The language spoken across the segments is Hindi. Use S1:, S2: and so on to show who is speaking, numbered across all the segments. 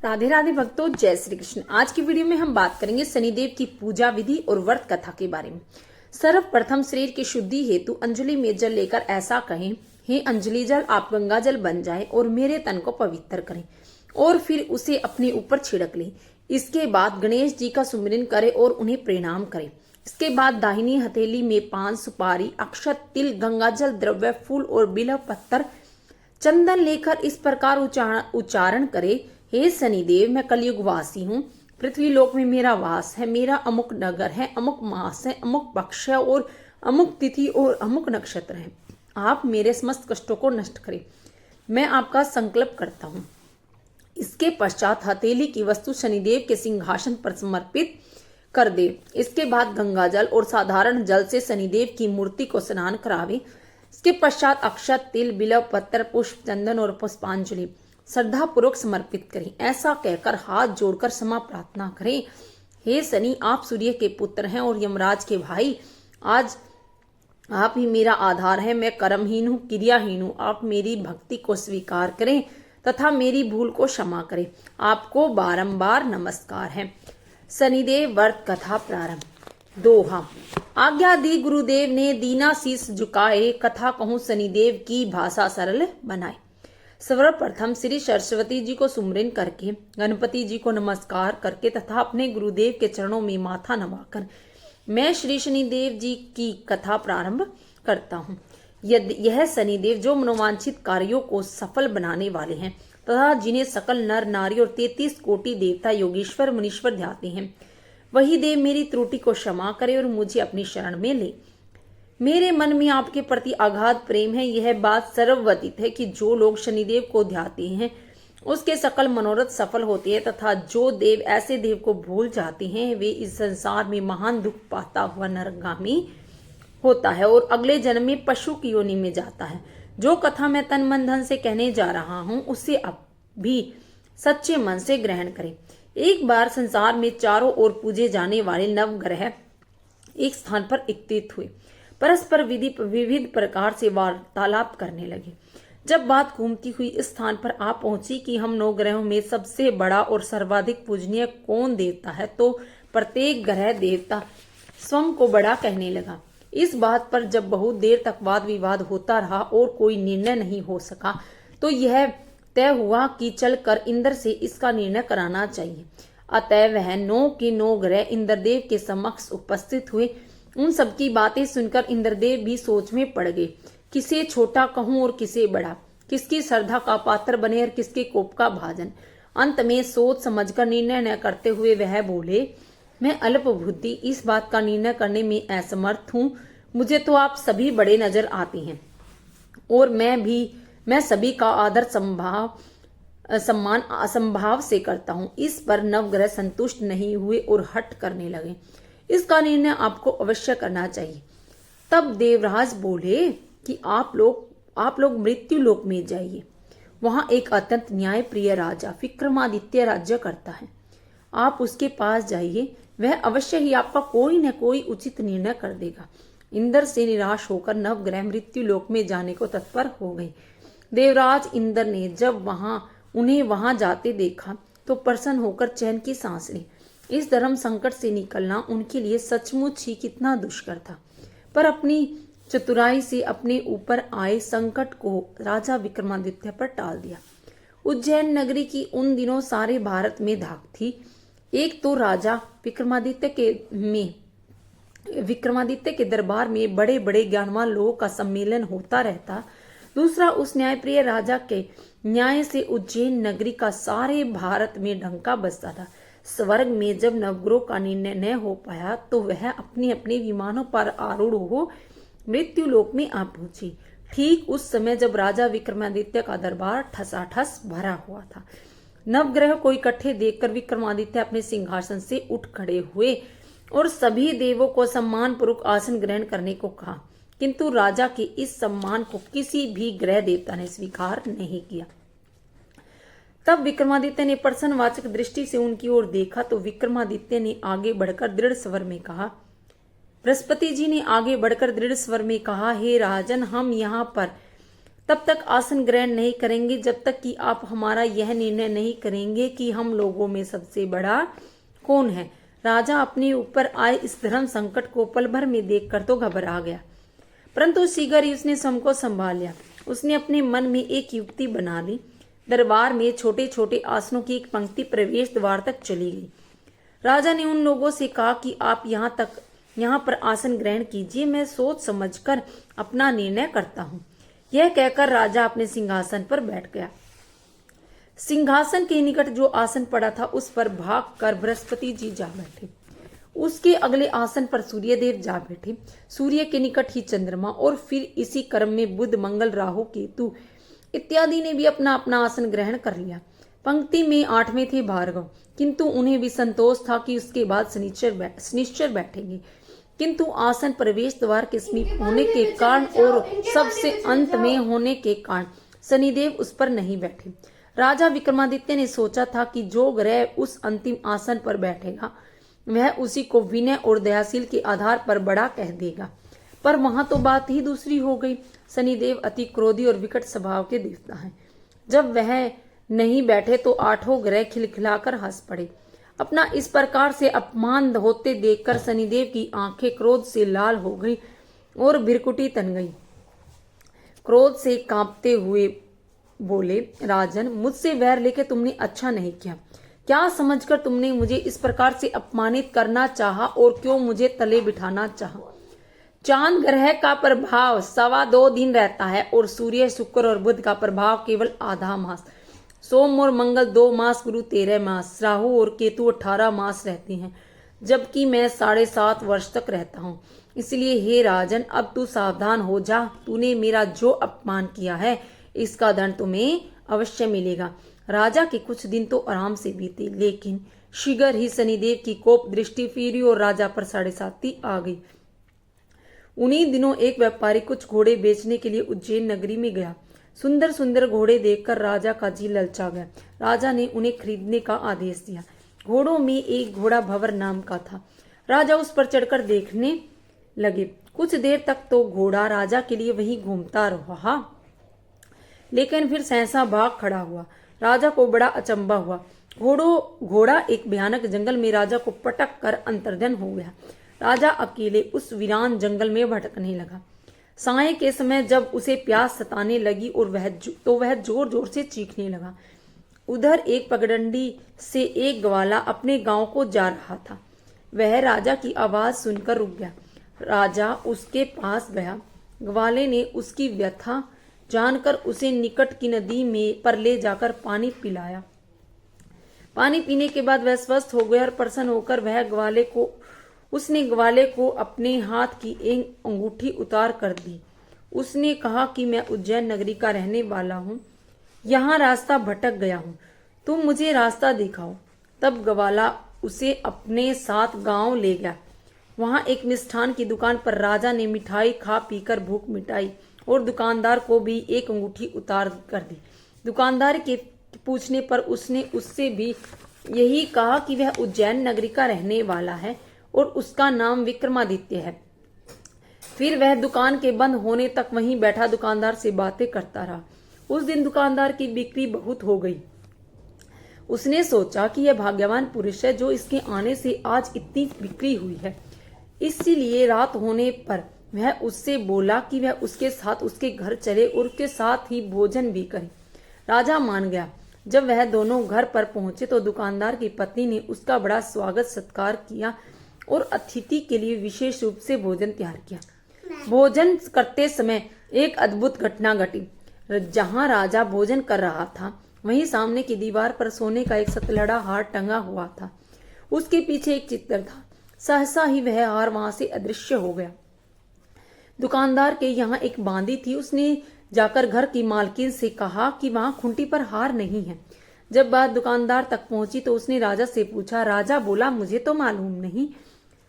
S1: राधे राधे भक्तों, जय श्री कृष्ण। आज की वीडियो में हम बात करेंगे शनिदेव की पूजा विधि और व्रत कथा के बारे में। सर्वप्रथम शरीर की शुद्धि हेतु अंजलि में जल लेकर ऐसा कहें, हे अंजलि जल आप गंगा जल बन जाए और मेरे तन को पवित्र करें, और फिर उसे अपने ऊपर छिड़क लें। इसके बाद गणेश जी का सुमिरन करें और उन्हें प्रणाम करें। इसके बाद दाहिनी हथेली में पान, सुपारी, अक्षत, तिल, गंगा जल, द्रव्य, फूल और बिल्व पत्थर, चंदन लेकर इस प्रकार उच्चारण करे, हे शनिदेव मैं कलयुग वासी हूँ, पृथ्वी लोक में मेरा वास है, मेरा अमुक नगर है, अमुक मास है, अमुक पक्ष है और अमुक तिथि और अमुक नक्षत्र है। आप मेरे समस्त कष्टों को नष्ट करें, मैं आपका संकल्प करता हूँ। इसके पश्चात हथेली की वस्तु शनिदेव के सिंहासन पर समर्पित कर दे। इसके बाद गंगा जल और साधारण जल से शनिदेव की मूर्ति को स्नान करावे। इसके पश्चात अक्षत, तिल, बिल्व पत्थर, पुष्प, चंदन और पुष्पांजलि श्रद्धा पूर्वक समर्पित करें। ऐसा कहकर हाथ जोड़कर क्षमा प्रार्थना करें, हे शनि आप सूर्य के पुत्र हैं और यमराज के भाई, आज आप ही मेरा आधार है। मैं कर्महीन हूँ, क्रियाहीन हूँ, आप मेरी भक्ति को स्वीकार करें तथा मेरी भूल को क्षमा करें। आपको बारंबार नमस्कार है। शनिदेव व्रत कथा प्रारंभ। दोहा। आज्ञा दी गुरुदेव ने, दीना शीस झुकाए, कथा कहूँ शनिदेव की भाषा सरल बनाए। सर्वप्रथम श्री सरस्वती जी को सुमरन करके, गणपति जी को नमस्कार करके तथा अपने गुरुदेव के चरणों में माथा नवाकर मैं श्री शनिदेव जी की कथा प्रारंभ करता हूँ। यह शनिदेव जो मनोवांछित कार्यों को सफल बनाने वाले हैं तथा जिन्हें सकल नर नारी और 33 कोटि देवता योगेश्वर मुनीश्वर ध्याते हैं, वही देव मेरी त्रुटि को क्षमा करे और मुझे अपनी शरण में ले। मेरे मन में आपके प्रति अगाध प्रेम है। यह बात सर्वविदित है कि जो लोग शनिदेव को ध्याते हैं उसके सकल मनोरथ सफल होते हैं, तथा जो देव ऐसे देव को भूल जाते हैं वे इस संसार में महान दुख पाता हुआ नरकगामी होता है और अगले जन्म में पशु की योनि में जाता है। जो कथा मैं तन मन धन से कहने जा रहा हूँ उसे अब भी सच्चे मन से ग्रहण करें। एक बार संसार में चारों ओर पूजे जाने वाले नवग्रह एक स्थान पर एकत्रित हुए, परस्पर विविध प्रकार से वार्तालाप करने लगे। जब बात घूमती हुई इस स्थान पर आ पहुंची कि हम 9 ग्रहों में सबसे बड़ा और सर्वाधिक पूजनीय कौन देवता है, तो प्रत्येक ग्रह देवता स्वयं को बड़ा कहने लगा। इस बात पर जब बहुत देर तक वाद विवाद होता रहा और कोई निर्णय नहीं हो सका, तो यह तय हुआ कि चलकर इंद्र से इसका निर्णय कराना चाहिए। अतः वह 9 के 9 ग्रह इंद्रदेव के समक्ष उपस्थित हुए। उन सबकी बातें सुनकर इंद्रदेव भी सोच में पड़ गए, किसे छोटा कहूं और किसे बड़ा, किसकी श्रद्धा का पात्र बने और किसके कोप का भाजन। अंत में सोच समझकर निर्णय न करते हुए वह बोले, मैं अल्प बुद्धि, इस बात का निर्णय करने में असमर्थ हूँ। मुझे तो आप सभी बड़े नजर आते हैं और मैं सभी का आदर सम्मान असंभाव से करता हूँ। इस पर नवग्रह संतुष्ट नहीं हुए और हट करने लगे। इसका निर्णय आपको अवश्य करना चाहिए। तब देवराज बोले कि आप लोग मृत्यु लोक में जाइए। वहां एक अत्यंत न्यायप्रिय राजा विक्रमादित्य राज्य करता है। आप उसके पास जाइए, वह अवश्य ही आपका कोई न कोई उचित निर्णय कर देगा। इंद्र से निराश होकर नवग्रह मृत्यु लोक में जाने को तत्पर हो गए। देवराज इंद्र ने जब उन्हें वहां जाते देखा तो प्रसन्न होकर चैन की सांस ली। इस धर्म संकट से निकलना उनके लिए सचमुच ही कितना दुष्कर था, पर अपनी चतुराई से अपने ऊपर आए संकट को राजा विक्रमादित्य पर टाल दिया। उज्जैन नगरी की उन दिनों सारे भारत में धाक थी। एक तो राजा विक्रमादित्य के दरबार में बड़े बड़े ज्ञानवान लोगों का सम्मेलन होता रहता, दूसरा उस न्यायप्रिय राजा के न्याय से उज्जैन नगरी का सारे भारत में डंका बजता था। स्वर्ग में जब नवग्रहों का निर्णय न हो पाया तो वह अपने अपने विमानों पर आरूढ़ हो मृत्यु लोक में आ पहुंची। ठीक उस समय जब राजा विक्रमादित्य का दरबार ठसाठस भरा हुआ था। नवग्रह को इकट्ठे देखकर विक्रमादित्य अपने सिंहासन से उठ खड़े हुए और सभी देवों को सम्मान पूर्वक आसन ग्रहण करने को कहा, किंतु राजा के इस सम्मान को किसी भी ग्रह देवता ने स्वीकार नहीं किया। तब विक्रमादित्य ने प्रश्नवाचक दृष्टि से उनकी ओर देखा तो विक्रमादित्य ने आगे बढ़कर दृढ़ स्वर में कहा, बृहस्पति जी ने आगे बढ़कर दृढ़ स्वर में कहा, हे राजन, हम यहाँ पर तब तक आसन ग्रहण नहीं करेंगे जब तक कि आप हमारा यह निर्णय नहीं करेंगे कि हम लोगों में सबसे बड़ा कौन है। राजा अपने ऊपर आए इस धर्म संकट को पल भर में देखकर तो घबरा गया, परंतु शीघ्र ही उसने स्वयं को संभाल लिया। उसने अपने मन में एक युक्ति बना ली। दरबार में छोटे छोटे आसनों की एक पंक्ति प्रवेश द्वार तक चली गई। राजा ने उन लोगों से कहा कि आप यहाँ पर आसन ग्रहण कीजिए, मैं सोच समझकर अपना निर्णय करता हूँ। यह कहकर राजा अपने सिंहासन पर बैठ गया। सिंहासन के निकट जो आसन पड़ा था उस पर भाग कर बृहस्पति जी जा बैठे। उसके अगले आसन पर सूर्यदेव जा बैठे। सूर्य के निकट ही चंद्रमा और फिर इसी क्रम में बुध, मंगल, राहु, केतु इत्यादि ने भी अपना अपना आसन ग्रहण कर लिया। पंक्ति में 8वें थे भार्गव, किंतु उन्हें भी संतोष था कि उसके बाद शनिश्चर बैठेंगे। किंतु आसन प्रवेश द्वार के समीप होने के कारण और सबसे अंत में होने के कारण शनिदेव उस पर नहीं बैठे। राजा विक्रमादित्य ने सोचा था कि जो ग्रह उस अंतिम आसन पर बैठेगा वह उसी को विनय और दयाशील के आधार पर बड़ा कह देगा, पर वहां तो बात ही दूसरी हो गई। शनिदेव अति क्रोधी और विकट स्वभाव के देवता हैं। जब वह नहीं बैठे तो 8 ग्रह खिलखिलाकर हंस पड़े। अपना इस प्रकार से अपमान होते देखकर शनिदेव की आंखें क्रोध से लाल हो गई और भ्रिकुटी तन गई। क्रोध से कांपते हुए बोले, राजन, मुझसे वैर लेके तुमने अच्छा नहीं किया। क्या समझकर तुमने मुझे इस प्रकार से अपमानित करना चाहा और क्यों मुझे तले बिठाना चाहा? चांद ग्रह का प्रभाव 2.25 दिन रहता है और सूर्य, शुक्र और बुध का प्रभाव केवल आधा मास। सोम और मंगल 2 मास, गुरु 13 मास, राहु और केतु 18 मास रहते हैं, जबकि मैं 7.5 वर्ष तक रहता हूँ। इसलिए हे राजन, अब तू सावधान हो जा। तूने मेरा जो अपमान किया है इसका दंड तुम्हें अवश्य मिलेगा। राजा के कुछ दिन तो आराम से बीते, लेकिन शीघ्र ही शनिदेव की कोप दृष्टि फिरी और राजा पर 7.5 आ गई। उन्हीं दिनों एक व्यापारी कुछ घोड़े बेचने के लिए उज्जैन नगरी में गया। सुंदर सुंदर घोड़े देखकर राजा का जी ललचा गया। राजा ने उन्हें खरीदने का आदेश दिया। घोड़ों में एक घोड़ा भंवर नाम का था। राजा उस पर चढ़कर देखने लगे। कुछ देर तक तो घोड़ा राजा के लिए वहीं घूमता रहा, लेकिन फिर सहसा भाग खड़ा हुआ। राजा को बड़ा अचंभा हुआ। घोड़ा एक भयानक जंगल में राजा को पटक कर अंतर्धन हो गया। राजा अकेले उस वीरान जंगल में भटकने लगा। साय के समय जब उसे प्यास सताने लगी और वह जोर जोर से चीखने लगा। उधर एक पगडंडी से एक ग्वाला अपने गांव को जा रहा था। वह राजा की आवाज सुनकर रुक गया। राजा उसके पास गया। ग्वाले ने उसकी व्यथा जानकर उसे निकट की नदी में पर ले जाकर पानी पिलाया। पानी पीने के बाद वह स्वस्थ हो गया और प्रसन्न होकर उसने ग्वाले को अपने हाथ की एक अंगूठी उतार कर दी। उसने कहा कि मैं उज्जैन नगरी का रहने वाला हूँ, यहाँ रास्ता भटक गया हूँ, तुम मुझे रास्ता दिखाओ। तब ग्वाला उसे अपने साथ गांव ले गया। वहां एक मिष्ठान की दुकान पर राजा ने मिठाई खा पीकर भूख मिटाई और दुकानदार को भी एक अंगूठी उतार कर दी। दुकानदार के पूछने पर उसने उससे भी यही कहा कि वह उज्जैन नगरी का रहने वाला है और उसका नाम विक्रमादित्य है। फिर वह दुकान के बंद होने तक वहीं बैठा दुकानदार से बातें करता रहा। उस दिन दुकानदार की बिक्री बहुत हो गई। उसने सोचा कि यह भाग्यवान पुरुष है जो इसके आने से आज इतनी बिक्री हुई है। इसीलिए रात होने पर वह उससे बोला कि वह उसके साथ उसके घर चले और उसके साथ ही भोजन भी करे। राजा मान गया। जब वह दोनों घर पर पहुंचे तो दुकानदार की पत्नी ने उसका बड़ा स्वागत सत्कार किया और अतिथि के लिए विशेष रूप से भोजन तैयार किया। भोजन करते समय एक अद्भुत घटना घटी। जहां राजा भोजन कर रहा था वहीं सामने की दीवार पर सोने का एक सतलड़ा हार टंगा हुआ था। उसके पीछे एक चित्र था। सहसा ही वह हार वहां से अदृश्य हो गया। दुकानदार के यहाँ एक बांदी थी। उसने जाकर घर की मालकिन से कहा कि वहां खूंटी पर हार नहीं है। जब बात दुकानदार तक पहुंची तो उसने राजा से पूछा। राजा बोला, मुझे तो मालूम नहीं,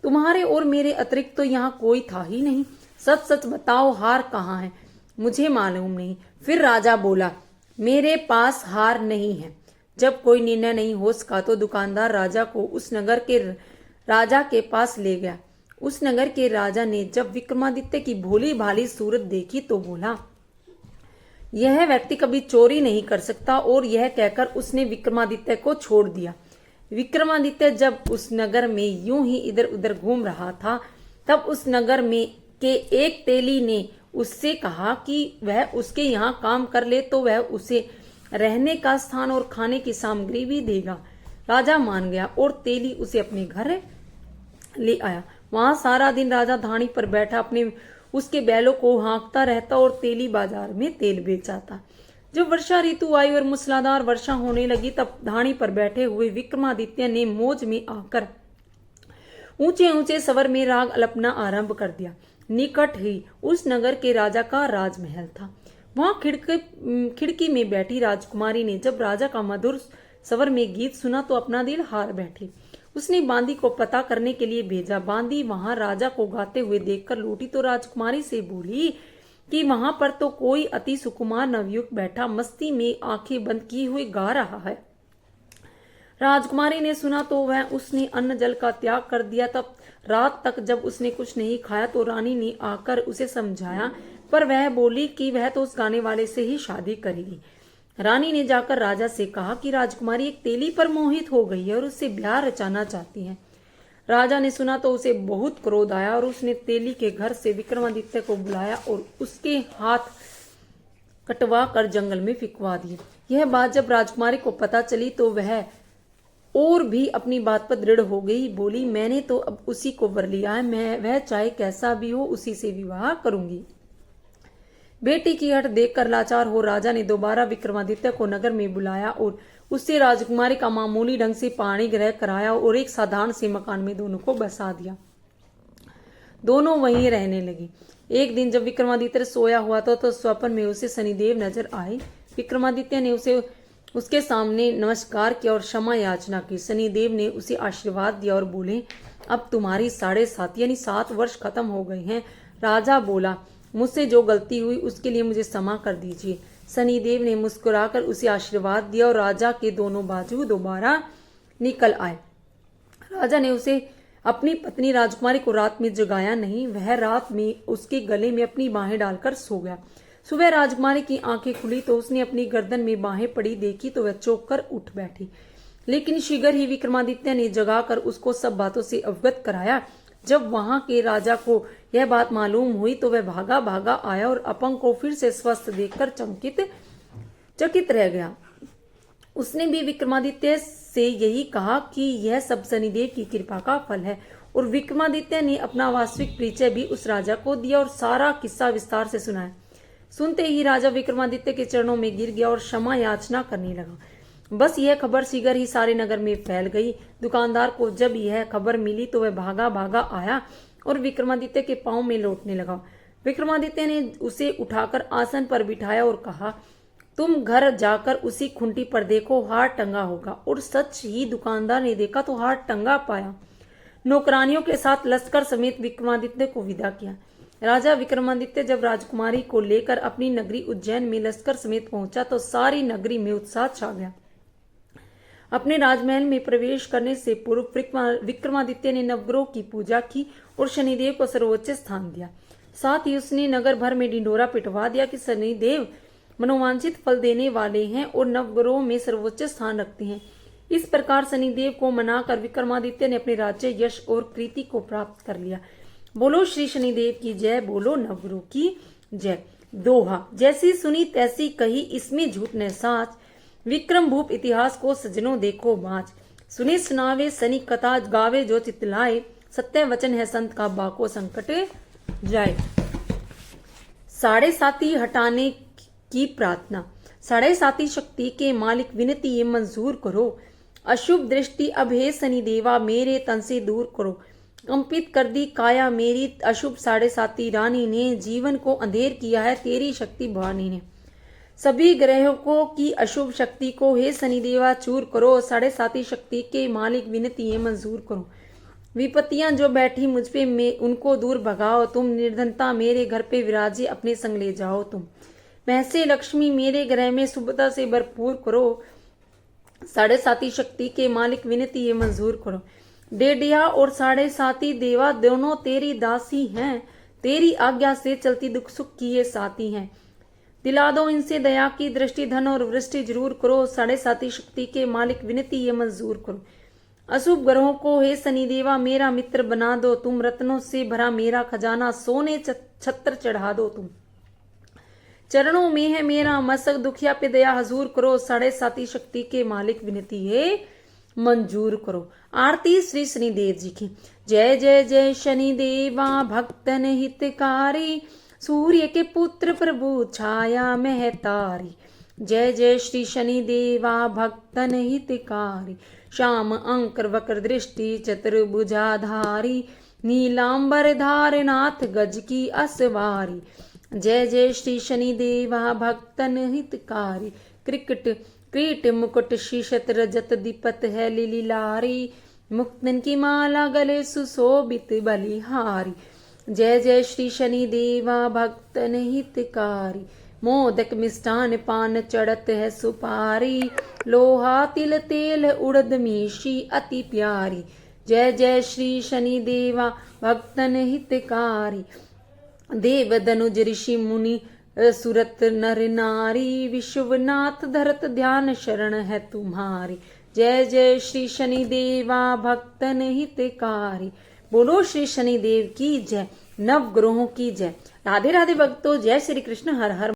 S1: तुम्हारे और मेरे अतिरिक्त तो यहाँ कोई था ही नहीं। सच सच बताओ, हार कहाँ है? मुझे मालूम नहीं। फिर राजा बोला, मेरे पास हार नहीं है। जब कोई निर्णय नहीं हो सका तो दुकानदार राजा को उस नगर के राजा के पास ले गया। उस नगर के राजा ने जब विक्रमादित्य की भोली भाली सूरत देखी तो बोला, यह व्यक्ति कभी चोरी नहीं कर सकता। और यह कहकर उसने विक्रमादित्य को छोड़ दिया। विक्रमादित्य जब उस नगर में यूं ही इधर उधर घूम रहा था, तब उस नगर में के एक तेली ने उससे कहा कि वह उसके यहाँ काम कर ले तो वह उसे रहने का स्थान और खाने की सामग्री भी देगा। राजा मान गया और तेली उसे अपने घर ले आया। वहां सारा दिन राजा धानी पर बैठा अपने उसके बैलों को हाँकता रहता और तेली बाजार में तेल बेचाता। जब वर्षा ऋतु आई और मूसलाधार वर्षा होने लगी, तब धानी पर बैठे हुए विक्रमादित्य ने मौज में आकर ऊंचे ऊंचे स्वर में राग अल्पना आरंभ कर दिया। निकट ही उस नगर के राजा का राजमहल था। वहां खिड़की में बैठी राजकुमारी ने जब राजा का मधुर स्वर में गीत सुना तो अपना दिल हार बैठी। उसने बांदी को पता करने के लिए भेजा। बांदी वहां राजा को गाते हुए देखकर लौटी तो राजकुमारी से बोली कि वहां पर तो कोई अति सुकुमार नवयुवक बैठा मस्ती में आंखें बंद किए हुए गा रहा है। राजकुमारी ने सुना तो वह उसने अन्न जल का त्याग कर दिया। तब रात तक जब उसने कुछ नहीं खाया तो रानी ने आकर उसे समझाया, पर वह बोली कि वह तो उस गाने वाले से ही शादी करेगी। रानी ने जाकर राजा से कहा कि राजकुमारी एक तेली पर मोहित हो गई है और उससे ब्याह रचाना चाहती है। राजा ने सुना तो उसे बहुत क्रोध आया और उसने तेली के घर से विक्रमादित्य को बुलाया और उसके हाथ कटवा कर जंगल में फिकवा दिए। यह बात जब राजकुमारी को पता चली तो वह और भी अपनी बात पर दृढ़ हो गई। बोली, मैंने तो अब उसी को वर लिया है, मैं वह चाहे कैसा भी हो उसी से विवाह करूंगी। बेटी की हट देखकर लाचार हो राजा ने दोबारा विक्रमादित्य को नगर में बुलाया और उससे राजकुमारी का मामूली ढंग से पाणी ग्रह कराया और एक साधारण से मकान में दोनों को बसा दिया। दोनों वहीं रहने लगे। एक दिन जब विक्रमादित्य सोया हुआ था तो स्वप्न में उसे शनिदेव नजर आए। विक्रमादित्य ने उसके सामने नमस्कार किया और क्षमा याचना की। शनिदेव ने उसे आशीर्वाद दिया और बोले, अब तुम्हारी 7.5 यानी 7 वर्ष खत्म हो गए हैं। राजा बोला, मुझसे जो गलती हुई उसके लिए मुझे क्षमा कर दीजिए। शनिदेव ने मुस्कुराकर उसे आशीर्वाद दिया और राजा के दोनों बाजू दोबारा निकल आए। राजा ने उसे अपनी पत्नी राजकुमारी को रात में जगाया नहीं। वह रात में उसके गले में अपनी बाहें डालकर सो गया। सुबह राजकुमारी की आंखें खुली तो उसने अपनी गर्दन में बाहें पड़ी देखी तो वह चौंक कर उठ बैठी। लेकिन शीघ्र ही विक्रमादित्य ने जगाकर उसको सब बातों से अवगत कराया। जब वहां के राजा को यह बात मालूम हुई तो वह भागा भागा आया और अपंग को फिर से स्वस्थ देखकर चकित रह गया। उसने भी विक्रमादित्य से यही कहा कि यह सब शनिदेव की कृपा का फल है और विक्रमादित्य ने अपना वास्तविक परिचय भी उस राजा को दिया और सारा किस्सा विस्तार से सुनाया। सुनते ही राजा विक्रमादित्य के चरणों में गिर गया और क्षमा याचना करने लगा। बस यह खबर शीघ्र ही सारे नगर में फैल गई। दुकानदार को जब यह खबर मिली तो वह भागा भागा आया और विक्रमादित्य के पांव में लौटने लगा। विक्रमादित्य ने उसे उठाकर आसन पर बिठाया और कहा, तुम घर जाकर उसी खुंटी पर देखो, हार टंगा होगा। और सच ही दुकानदार ने देखा तो हार टंगा पाया। नौकरानियों के साथ लश्कर समेत विक्रमादित्य को विदा किया। राजा विक्रमादित्य जब राजकुमारी को लेकर अपनी नगरी उज्जैन में लश्कर समेत पहुंचा तो सारी नगरी में उत्साह छा गया। अपने राजमहल में प्रवेश करने से पूर्व विक्रमादित्य ने नवग्रहों की पूजा की और शनिदेव को सर्वोच्च स्थान दिया। साथ ही उसने नगर भर में ढिंढोरा पिटवा दिया कि शनिदेव मनोवांछित फल देने वाले हैं और नवग्रहों में सर्वोच्च स्थान रखते हैं। इस प्रकार शनिदेव को मनाकर विक्रमादित्य ने अपने राज्य, यश और कीर्ति को प्राप्त कर लिया। बोलो श्री शनिदेव की जय, बोलो नवग्रह की जय। दोहा, जैसी सुनी तैसी कही, इसमें झूठ न साच। विक्रम भूप इतिहास को सजनों देखो बाँच। सुने सुनावे शनि कथा, गावे जो चितलाए। सत्य वचन है संत का, बाको संकट जाए। 7.5 हटाने की प्रार्थना। 7.5 शक्ति के मालिक विनती ये मंजूर करो। अशुभ दृष्टि अब हे शनिदेवा मेरे तन से दूर करो। कंपित कर दी काया मेरी अशुभ 7.5 रानी ने, जीवन को अंधेर किया है तेरी शक्ति भवानी ने। सभी ग्रहों को की अशुभ शक्ति को हे शनिदेवा चूर करो। 7.5 शक्ति के मालिक विनती ये मंजूर करो। विपत्तियां जो बैठी मुझ पे में उनको दूर भगाओ तुम। निर्धनता मेरे घर पे विराजे अपने संग ले जाओ तुम। महसे लक्ष्मी मेरे ग्रह में शुभता से भरपूर करो। 7.5 शक्ति के मालिक विनती ये मंजूर करो। डेडिया और 7.5 देवा दोनों तेरी दासी हैं। तेरी आज्ञा से चलती दुख सुख की ये साथी हैं। दिला दो इनसे दया की दृष्टि, धन और वृष्टि जरूर करो, 7.5 शक्ति के मालिक विनती ये मंजूर करो। अशुभ ग्रहों को हे शनिदेवा मेरा मित्र बना दो तुम, रत्नों से भरा मेरा खजाना, सोने छत्र चढ़ा दो तुम। चरणों में है मेरा मस्तक, दुखिया पे दया हजूर करो, 7.5 शक्ति के मालिक विनती है मंजूर करो। आरती श्री शनिदेव जी की। जय जय जय शनिदेवा भक्तन हितकारी, सूर्य के पुत्र प्रभु छाया में तारी। जय जय श्री शनिदेवा भक्तन हितकारी, श्याम अंकर वक्र दृष्टि चतुर्भुजाधारी, नीलांबर धारनाथ गज की असवारी। जय जय श्री शनिदेवा भक्तन हितकारी, क्रिकट क्रीट मुकुट शीशत रजत दीपत है लीलारी, मुक्तन की माला गले सुशोभित बलिहारी। जय जय श्री शनिदेवा भक्तन हितकारी, मोदक मिष्ठान पान चढ़त है सुपारी, लोहा तिल तेल उड़द मीशी अति प्यारी। जय जय श्री शनिदेवा भक्तन हितकारी, देव दनुज ऋषि मुनि सुरत नर नारी, विश्वनाथ धरत ध्यान शरण है तुम्हारी। जय जय श्री शनिदेवा भक्तन हितकारी। बोलो श्री शनिदेव की जय, नव ग्रहों की जय। राधे राधे भक्तों, जय श्री कृष्ण, हर हर